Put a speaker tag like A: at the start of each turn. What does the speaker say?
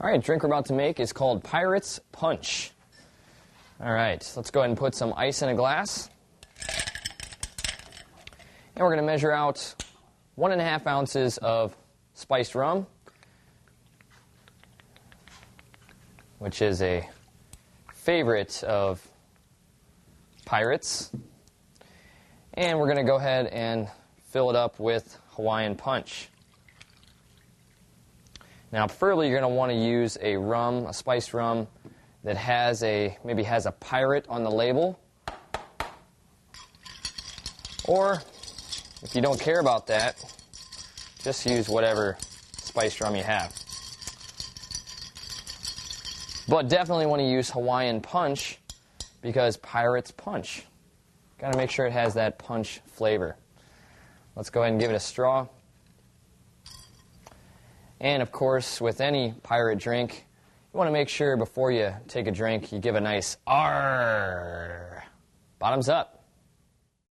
A: All right, drink we're about to make is called Pirate's Punch. All right, let's go ahead and put some ice in a glass. And we're going to measure out 1.5 ounces of spiced rum, which is a favorite of Pirates. And we're going to go ahead and fill it up with Hawaiian Punch. Now, preferably you're going to want to use a rum, a spiced rum, that maybe has a pirate on the label. Or, if you don't care about that, just use whatever spiced rum you have. But definitely want to use Hawaiian Punch because Pirate's Punch. Got to make sure it has that punch flavor. Let's go ahead and give it a straw. And of course, with any pirate drink, you want to make sure before you take a drink, you give a nice "Arr!" Bottoms up.